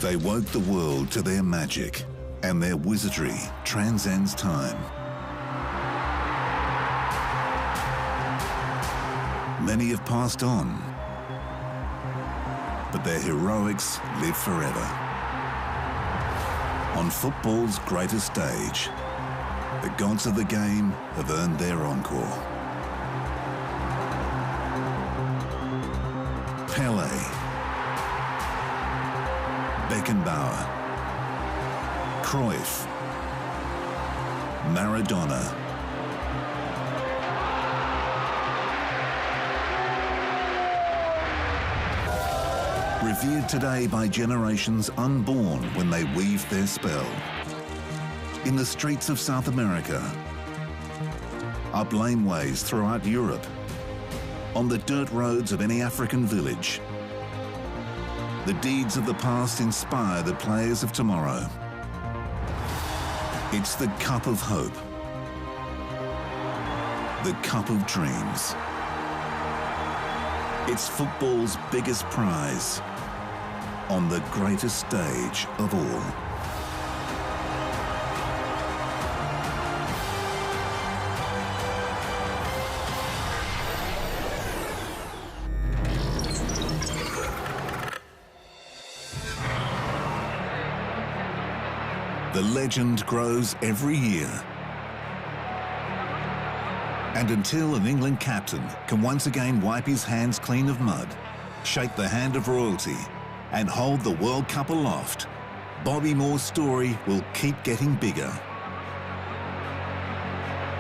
They woke the world to their magic, and their wizardry transcends time. Many have passed on, but their heroics live forever. On football's greatest stage, the gods of the game have earned their encore. Pele, Beckenbauer, Cruyff, Maradona. Revered today by generations unborn when they weaved their spell. In the streets of South America, up laneways throughout Europe, on the dirt roads of any African village, the deeds of the past inspire the players of tomorrow. It's the cup of hope, the cup of dreams. It's football's biggest prize on the greatest stage of all. The legend grows every year. And until an England captain can once again wipe his hands clean of mud, shake the hand of royalty, and hold the World Cup aloft, Bobby Moore's story will keep getting bigger.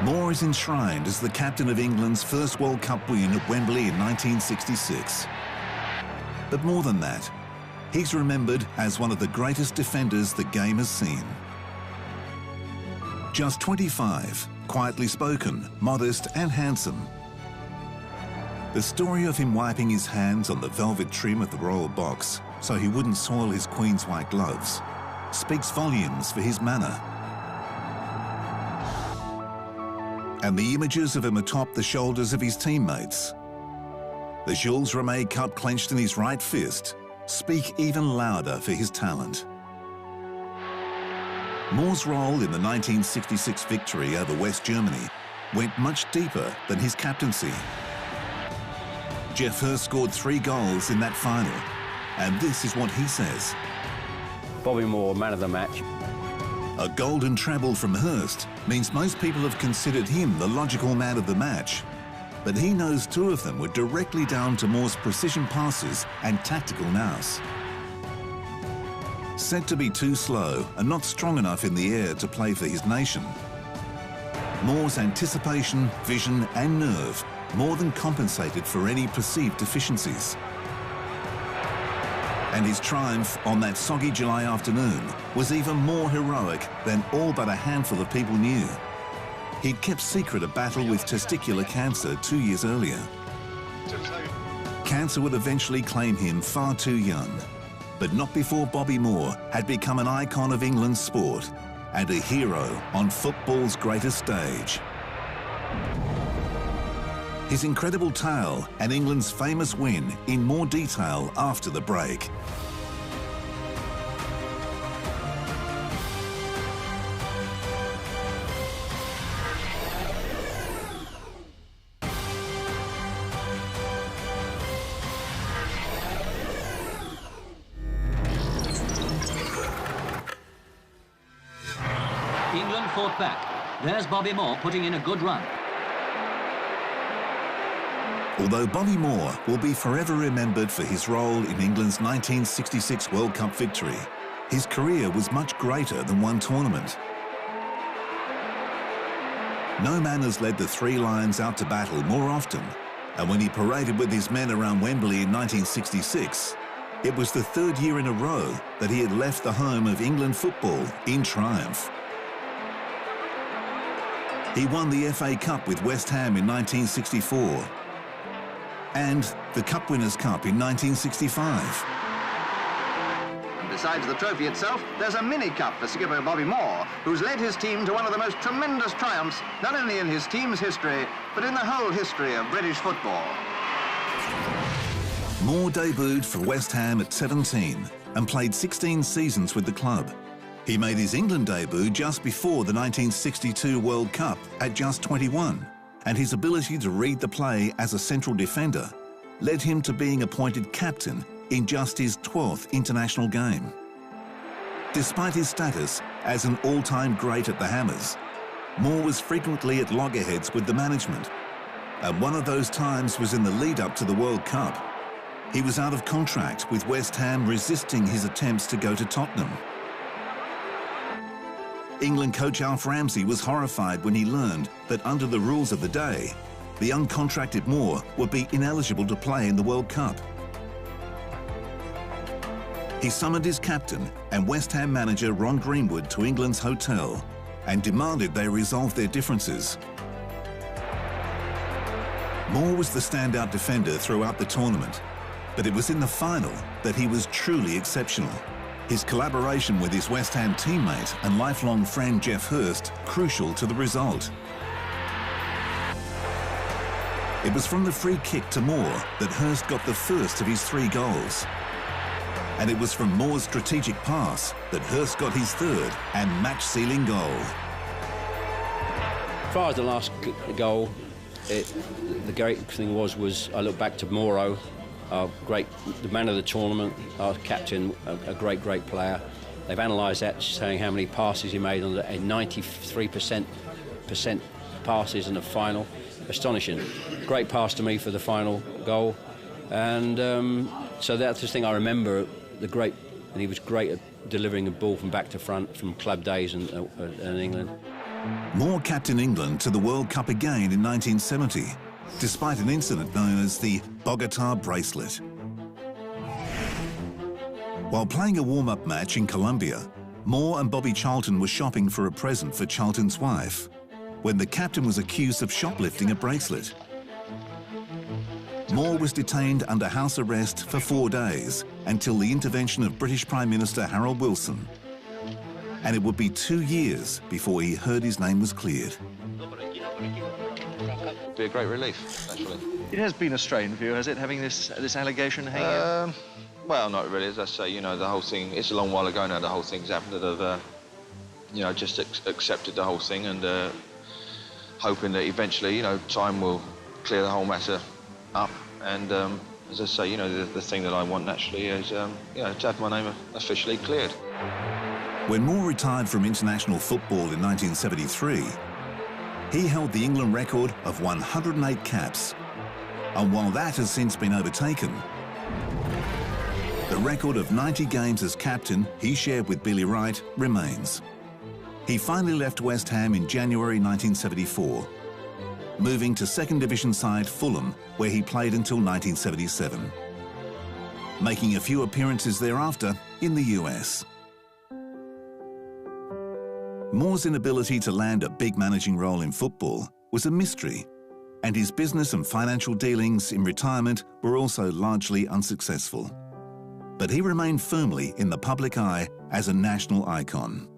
Moore is enshrined as the captain of England's first World Cup win at Wembley in 1966. But more than that, he's remembered as one of the greatest defenders the game has seen. Just 25, quietly spoken, modest and handsome. The story of him wiping his hands on the velvet trim of the royal box so he wouldn't soil his Queen's white gloves speaks volumes for his manner. And the images of him atop the shoulders of his teammates, the Jules Rimet Cup clenched in his right fist, speak even louder for his talent. Moore's role in the 1966 victory over West Germany went much deeper than his captaincy. Geoff Hurst scored 3 goals in that final, and this is what he says. Bobby Moore, man of the match. A golden treble from Hurst means most people have considered him the logical man of the match, but he knows 2 of them were directly down to Moore's precision passes and tactical nous. Said to be too slow and not strong enough in the air to play for his nation, Moore's anticipation, vision and nerve more than compensated for any perceived deficiencies. And his triumph on that soggy July afternoon was even more heroic than all but a handful of people knew. He'd kept secret a battle with testicular cancer 2 years earlier. Cancer would eventually claim him far too young, but not before Bobby Moore had become an icon of England's sport and a hero on football's greatest stage. His incredible tale and England's famous win in more detail after the break. England fought back. There's Bobby Moore putting in a good run. Although Bobby Moore will be forever remembered for his role in England's 1966 World Cup victory, his career was much greater than one tournament. No man has led the 3 Lions out to battle more often, and when he paraded with his men around Wembley in 1966, it was the 3rd year in a row that he had left the home of England football in triumph. He won the FA Cup with West Ham in 1964 and the Cup Winners' Cup in 1965. Besides the trophy itself, there's a mini-cup for skipper Bobby Moore, who's led his team to one of the most tremendous triumphs, not only in his team's history, but in the whole history of British football. Moore debuted for West Ham at 17 and played 16 seasons with the club. He made his England debut just before the 1962 World Cup at just 21, and his ability to read the play as a central defender led him to being appointed captain in just his 12th international game. Despite his status as an all-time great at the Hammers, Moore was frequently at loggerheads with the management, and one of those times was in the lead-up to the World Cup. He was out of contract, with West Ham resisting his attempts to go to Tottenham. England coach Alf Ramsey was horrified when he learned that under the rules of the day, the uncontracted Moore would be ineligible to play in the World Cup. He summoned his captain and West Ham manager Ron Greenwood to England's hotel and demanded they resolve their differences. Moore was the standout defender throughout the tournament, but it was in the final that he was truly exceptional. His collaboration with his West Ham teammate and lifelong friend Geoff Hurst crucial to the result. It was from the free kick to Moore that Hurst got the first of his 3 goals. And it was from Moore's strategic pass that Hurst got his 3rd and match-sealing goal. As far as the last goal, the great thing was I look back to Moro, the man of the tournament, our captain, a great player. They've analysed that, saying how many passes he made on a 93% passes in the final. Astonishing. Great pass to me for the final goal, and so that's the thing I remember. And he was great at delivering a ball from back to front from club days in England. Moore captained England to the World Cup again in 1970, despite an incident known as the Bogota bracelet. While playing a warm-up match in Colombia, Moore and Bobby Charlton were shopping for a present for Charlton's wife when the captain was accused of shoplifting a bracelet. Moore was detained under house arrest for 4 days until the intervention of British Prime Minister Harold Wilson. And it would be 2 years before he heard his name was cleared. It'd be a great relief, actually. It has been a strain for you, has it, having this allegation hanging out? Well, not really. As I say, you know, the whole thing, it's a long while ago now the whole thing's happened, that I've, you know, just accepted the whole thing and hoping that eventually, you know, time will clear the whole matter up. And as I say, you know, the thing that I want naturally is, you know, to have my name officially cleared. When Moore retired from international football in 1973, he held the England record of 108 caps. And while that has since been overtaken, the record of 90 games as captain he shared with Billy Wright remains. He finally left West Ham in January 1974, moving to second division side Fulham, where he played until 1977, making a few appearances thereafter in the US. Moore's inability to land a big managing role in football was a mystery, and his business and financial dealings in retirement were also largely unsuccessful. But he remained firmly in the public eye as a national icon.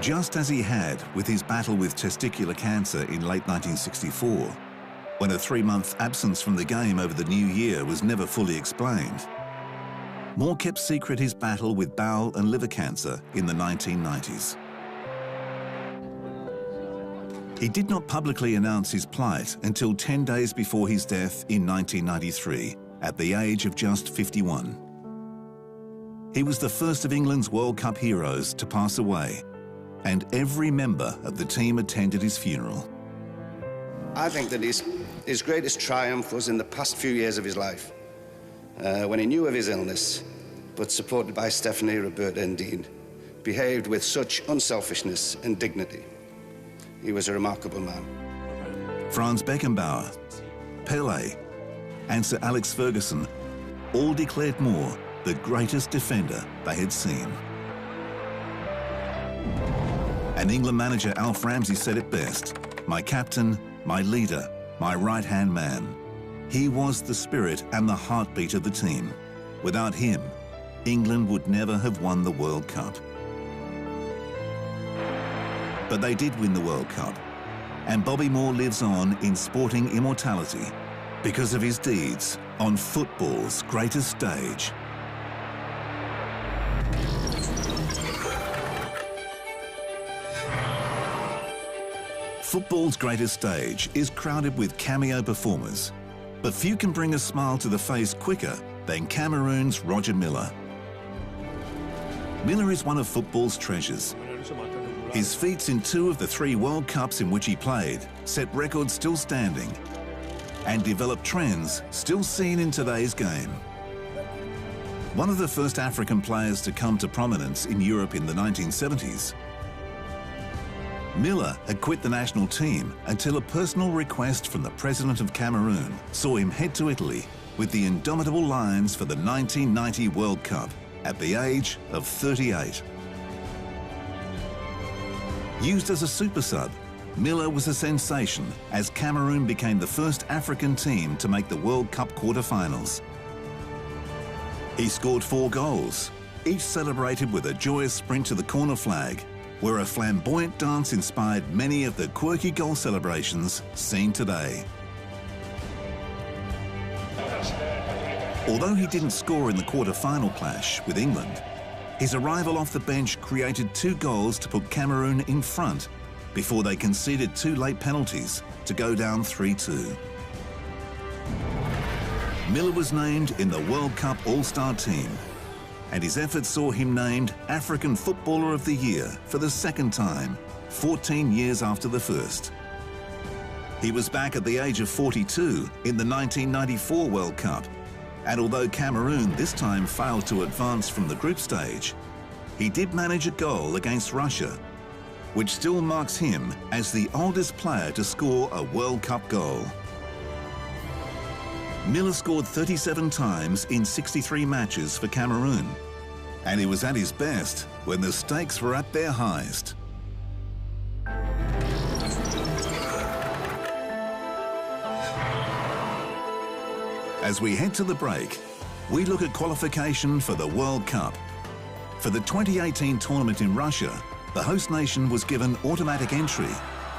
Just as he had with his battle with testicular cancer in late 1964, when a 3-month absence from the game over the new year was never fully explained, Moore kept secret his battle with bowel and liver cancer in the 1990s. He did not publicly announce his plight until 10 days before his death in 1993, at the age of just 51. He was the first of England's World Cup heroes to pass away, and every member of the team attended his funeral. I think that his greatest triumph was in the past few years of his life, when he knew of his illness, but supported by Stephanie, Roberta and Dean, behaved with such unselfishness and dignity. He was a remarkable man. Franz Beckenbauer, Pelé, and Sir Alex Ferguson all declared Moore the greatest defender they had seen. And England manager Alf Ramsey said it best: "My captain, my leader, my right-hand man. He was the spirit and the heartbeat of the team. Without him, England would never have won the World Cup." But they did win the World Cup, and Bobby Moore lives on in sporting immortality because of his deeds on football's greatest stage. Football's greatest stage is crowded with cameo performers, but few can bring a smile to the face quicker than Cameroon's Roger Milla. Milla is one of football's treasures. His feats in 2 of the 3 World Cups in which he played set records still standing and developed trends still seen in today's game. One of the first African players to come to prominence in Europe in the 1970s, Milla had quit the national team until a personal request from the president of Cameroon saw him head to Italy with the indomitable Lions for the 1990 World Cup at the age of 38. Used as a super sub, Milla was a sensation as Cameroon became the first African team to make the World Cup quarter-finals. He scored 4 goals, each celebrated with a joyous sprint to the corner flag, where a flamboyant dance inspired many of the quirky goal celebrations seen today. Although he didn't score in the quarter-final clash with England, his arrival off the bench created 2 goals to put Cameroon in front before they conceded 2 late penalties to go down 3-2. Milla was named in the World Cup All-Star team, and his efforts saw him named African Footballer of the Year for the 2nd time, 14 years after the first. He was back at the age of 42 in the 1994 World Cup, and although Cameroon this time failed to advance from the group stage, he did manage a goal against Russia, which still marks him as the oldest player to score a World Cup goal. Milla scored 37 times in 63 matches for Cameroon, and he was at his best when the stakes were at their highest. As we head to the break, we look at qualification for the World Cup. For the 2018 tournament in Russia, the host nation was given automatic entry,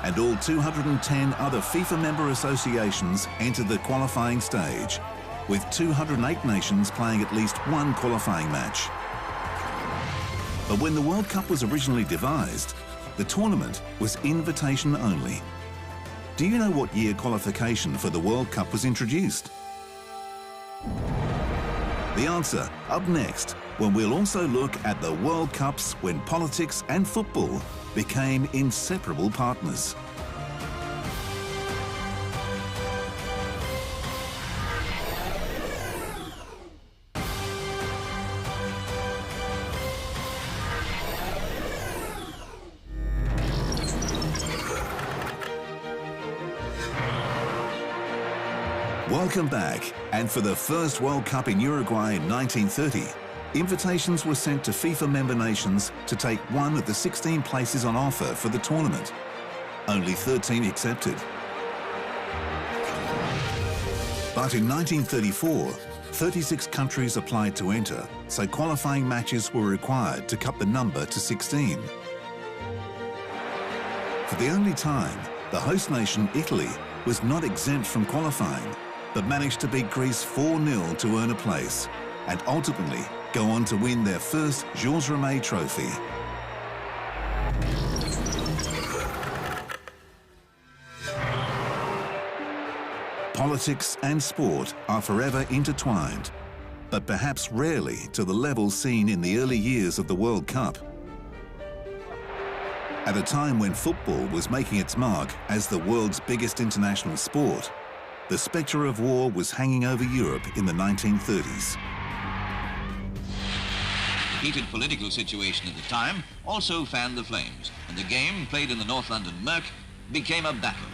and all 210 other FIFA member associations entered the qualifying stage, with 208 nations playing at least 1 qualifying match. But when the World Cup was originally devised, the tournament was invitation only. Do you know what year qualification for the World Cup was introduced? The answer up next, when we'll also look at the World Cups when politics and football became inseparable partners. Welcome back, and for the first World Cup in Uruguay in 1930, invitations were sent to FIFA member nations to take one of the 16 places on offer for the tournament. Only 13 accepted. But in 1934, 36 countries applied to enter, so qualifying matches were required to cut the number to 16. For the only time, the host nation, Italy, was not exempt from qualifying, but managed to beat Greece 4-0 to earn a place, and ultimately go on to win their first Jules Rimet trophy. Politics and sport are forever intertwined, but perhaps rarely to the level seen in the early years of the World Cup. At a time when football was making its mark as the world's biggest international sport, the spectre of war was hanging over Europe in the 1930s. The heated political situation at the time also fanned the flames, and the game, played in the North London Merc, became a battle.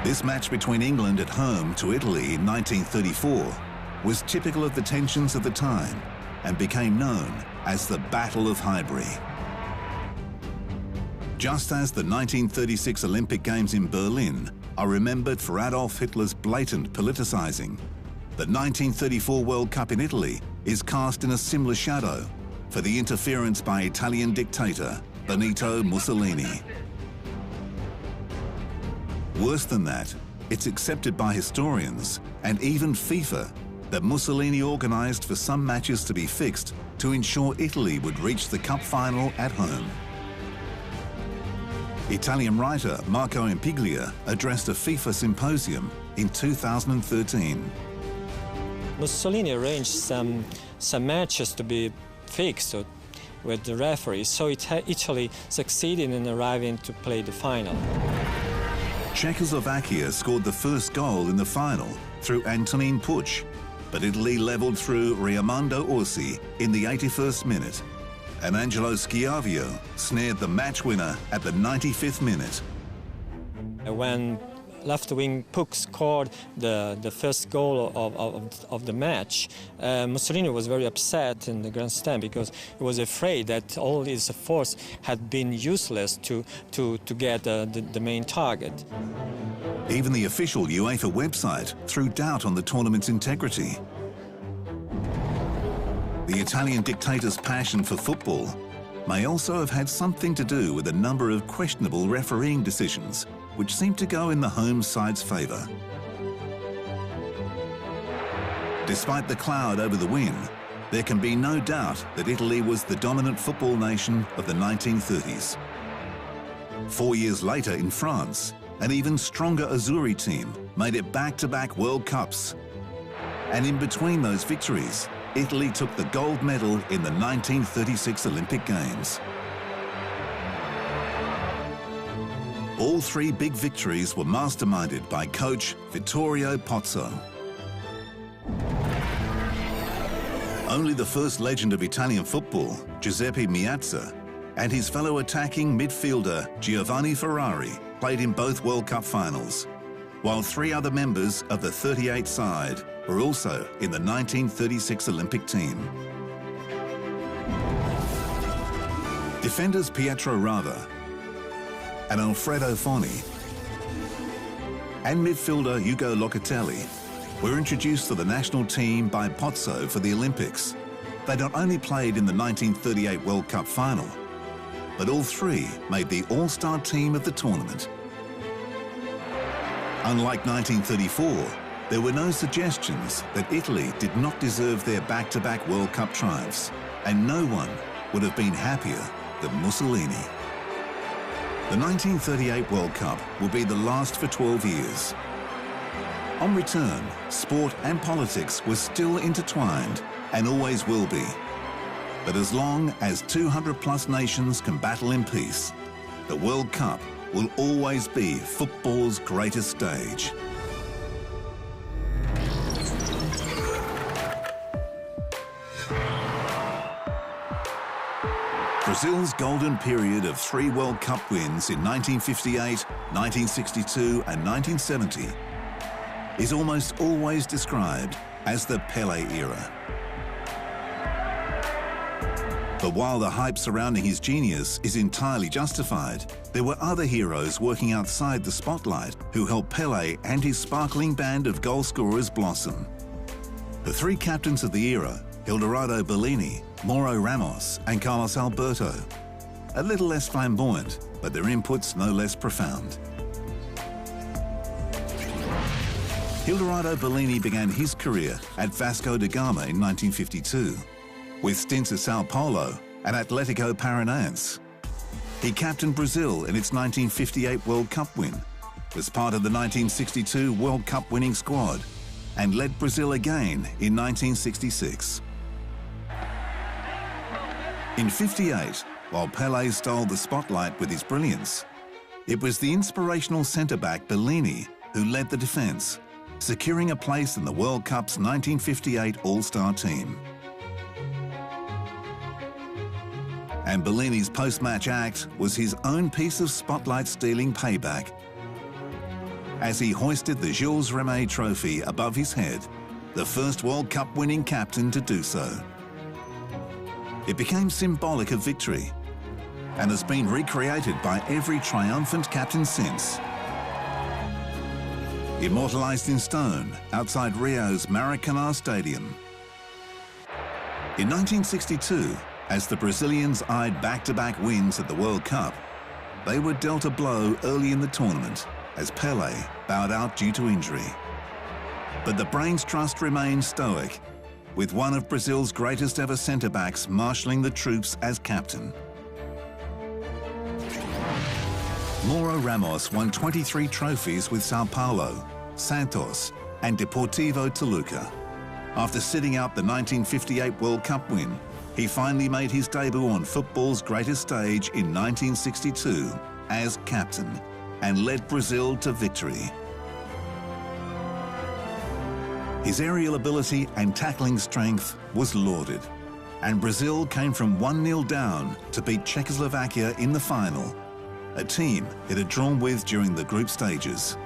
This match between England at home to Italy in 1934 was typical of the tensions of the time and became known as the Battle of Highbury. Just as the 1936 Olympic Games in Berlin are remembered for Adolf Hitler's blatant politicizing, the 1934 World Cup in Italy is cast in a similar shadow for the interference by Italian dictator Benito Mussolini. Worse than that, it's accepted by historians and even FIFA that Mussolini organised for some matches to be fixed to ensure Italy would reach the cup final at home. Italian writer Marco Impiglia addressed a FIFA symposium in 2013. Mussolini arranged some matches to be fixed with the referees, so Italy succeeded in arriving to play the final. Czechoslovakia scored the first goal in the final through Antonin Puig, but Italy levelled through Raimondo Orsi in the 81st minute, and Angelo Schiavio snared the match winner at the 95th minute. When left-wing Puig scored the first goal of the match, Mussolini was very upset in the grandstand because he was afraid that all his force had been useless to get the main target. Even the official UEFA website threw doubt on the tournament's integrity. The Italian dictator's passion for football may also have had something to do with a number of questionable refereeing decisions which seemed to go in the home side's favour. Despite the cloud over the win, there can be no doubt that Italy was the dominant football nation of the 1930s. 4 years later in France, an even stronger Azzurri team made it back-to-back World Cups. And in between those victories, Italy took the gold medal in the 1936 Olympic Games. All three big victories were masterminded by coach Vittorio Pozzo. Only the first legend of Italian football, Giuseppe Meazza, and his fellow attacking midfielder Giovanni Ferrari played in both World Cup finals, while three other members of the 38 side were also in the 1936 Olympic team. Defenders Pietro Rava and Alfredo Foni and midfielder Ugo Locatelli were introduced to the national team by Pozzo for the Olympics. They not only played in the 1938 World Cup final, but all three made the all-star team of the tournament. Unlike 1934, there were no suggestions that Italy did not deserve their back-to-back World Cup triumphs, and no one would have been happier than Mussolini. The 1938 World Cup will be the last for 12 years. On return, sport and politics were still intertwined and always will be. But as long as 200+ nations can battle in peace, the World Cup will always be football's greatest stage. Brazil's golden period of 3 World Cup wins in 1958, 1962 and 1970 is almost always described as the Pelé era. But while the hype surrounding his genius is entirely justified, there were other heroes working outside the spotlight who helped Pelé and his sparkling band of goal scorers blossom. The three captains of the era, Eldorado Bellini, Mauro Ramos and Carlos Alberto, a little less flamboyant, but their inputs no less profound. Eldorado Bellini began his career at Vasco da Gama in 1952, with stints at Sao Paulo and Atletico Paranaense. He captained Brazil in its 1958 World Cup win, was part of the 1962 World Cup winning squad, and led Brazil again in 1966. In '58, while Pelé stole the spotlight with his brilliance, it was the inspirational centre-back Bellini who led the defence, securing a place in the World Cup's 1958 All-Star team. And Bellini's post-match act was his own piece of spotlight-stealing payback, as he hoisted the Jules Rimet trophy above his head, the first World Cup winning captain to do so. It became symbolic of victory and has been recreated by every triumphant captain since. Immortalised in stone outside Rio's Maracanã Stadium. In 1962, as the Brazilians eyed back-to-back wins at the World Cup, they were dealt a blow early in the tournament as Pelé bowed out due to injury. But the brain's trust remained stoic, with one of Brazil's greatest ever centre-backs marshalling the troops as captain. Mauro Ramos won 23 trophies with Sao Paulo, Santos and Deportivo Toluca. After sitting out the 1958 World Cup win, he finally made his debut on football's greatest stage in 1962 as captain and led Brazil to victory. His aerial ability and tackling strength was lauded, and Brazil came from 1-0 down to beat Czechoslovakia in the final, a team it had drawn with during the group stages.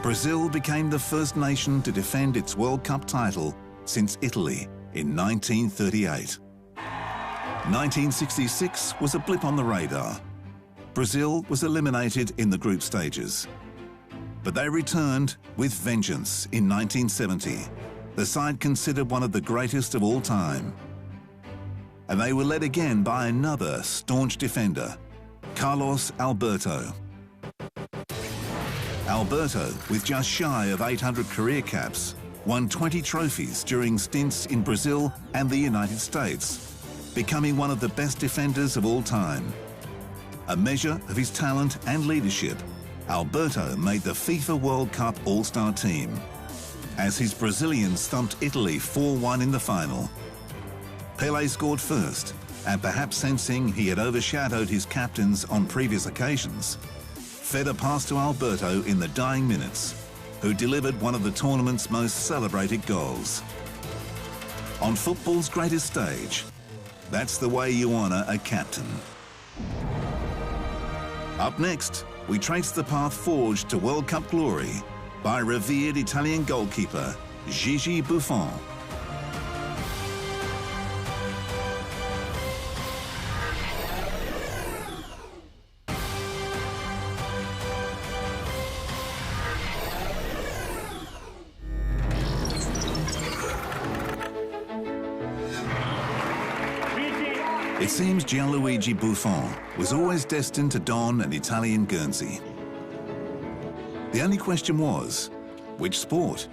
Brazil became the first nation to defend its World Cup title since Italy in 1938. 1966 was a blip on the radar. Brazil was eliminated in the group stages. But they returned with vengeance in 1970, the side considered one of the greatest of all time. And they were led again by another staunch defender, Carlos Alberto. Alberto, with just shy of 800 career caps, won 20 trophies during stints in Brazil and the United States, becoming one of the best defenders of all time. A measure of his talent and leadership, Alberto made the FIFA World Cup All-Star team, as his Brazilians thumped Italy 4-1 in the final. Pelé scored first, and perhaps sensing he had overshadowed his captains on previous occasions, fed a pass to Alberto in the dying minutes, who delivered one of the tournament's most celebrated goals. On football's greatest stage, that's the way you honour a captain. Up next, we trace the path forged to World Cup glory by revered Italian goalkeeper Gianluigi Buffon. It seems Gianluigi Buffon was always destined to don an Italian Guernsey. The only question was, which sport?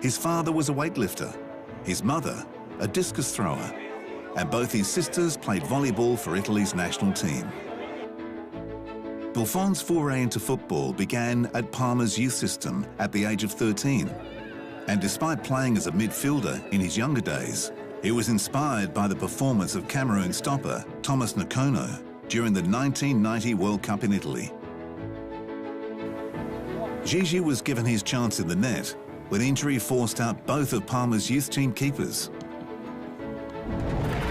His father was a weightlifter, his mother a discus thrower, and both his sisters played volleyball for Italy's national team. Buffon's foray into football began at Parma's youth system at the age of 13, and despite playing as a midfielder in his younger days, he was inspired by the performance of Cameroon stopper Thomas Nkono during the 1990 World Cup in Italy. Gigi was given his chance in the net when injury forced out both of Parma's youth team keepers.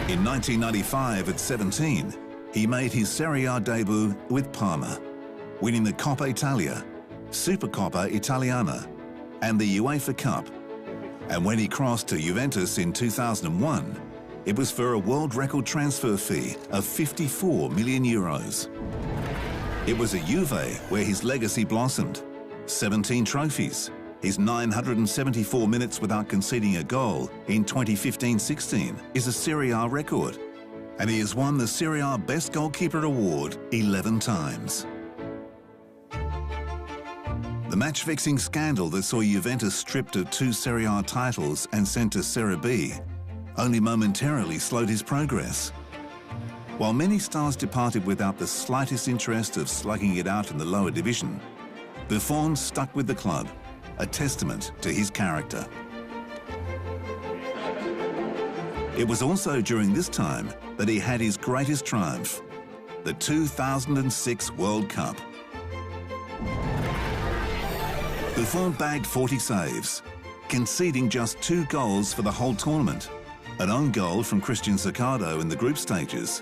In 1995, at 17, he made his Serie A debut with Parma, winning the Coppa Italia, Supercoppa Italiana, and the UEFA Cup. And when he crossed to Juventus in 2001, it was for a world record transfer fee of 54 million euros. It was at Juve where his legacy blossomed. 17 trophies, his 974 minutes without conceding a goal in 2015-16 is a Serie A record, and he has won the Serie A Best Goalkeeper Award 11 times. The match-fixing scandal that saw Juventus stripped of 2 Serie A titles and sent to Serie B only momentarily slowed his progress. While many stars departed without the slightest interest of slugging it out in the lower division, Buffon stuck with the club, a testament to his character. It was also during this time that he had his greatest triumph, the 2006 World Cup. Buffon bagged 40 saves, conceding just 2 goals for the whole tournament, an own goal from Christian Zaccardo in the group stages,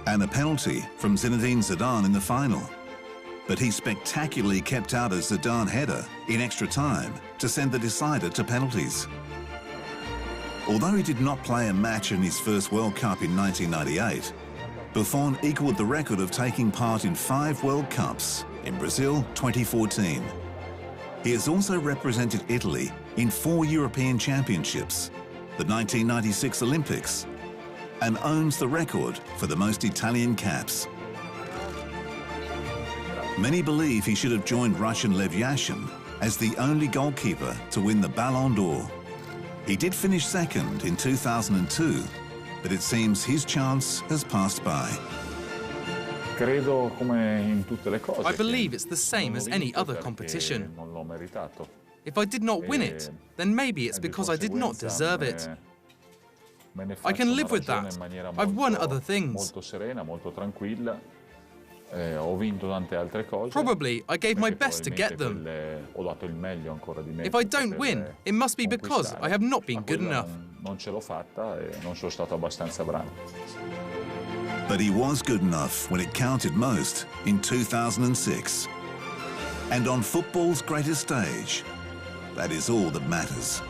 and a penalty from Zinedine Zidane in the final. But he spectacularly kept out a Zidane header in extra time to send the decider to penalties. Although he did not play a match in his first World Cup in 1998, Buffon equalled the record of taking part in 5 World Cups in Brazil 2014. He has also represented Italy in 4 European Championships, the 1996 Olympics, and owns the record for the most Italian caps. Many believe he should have joined Russian Lev Yashin as the only goalkeeper to win the Ballon d'Or. He did finish second in 2002, but it seems his chance has passed by. I believe it's the same as any other competition. If I did not win it, then maybe it's because I did not deserve it. I can live with that. I've won other things. Probably I gave my best to get them. If I don't win, it must be because I have not been good enough. But he was good enough when it counted most in 2006. And on football's greatest stage, that is all that matters.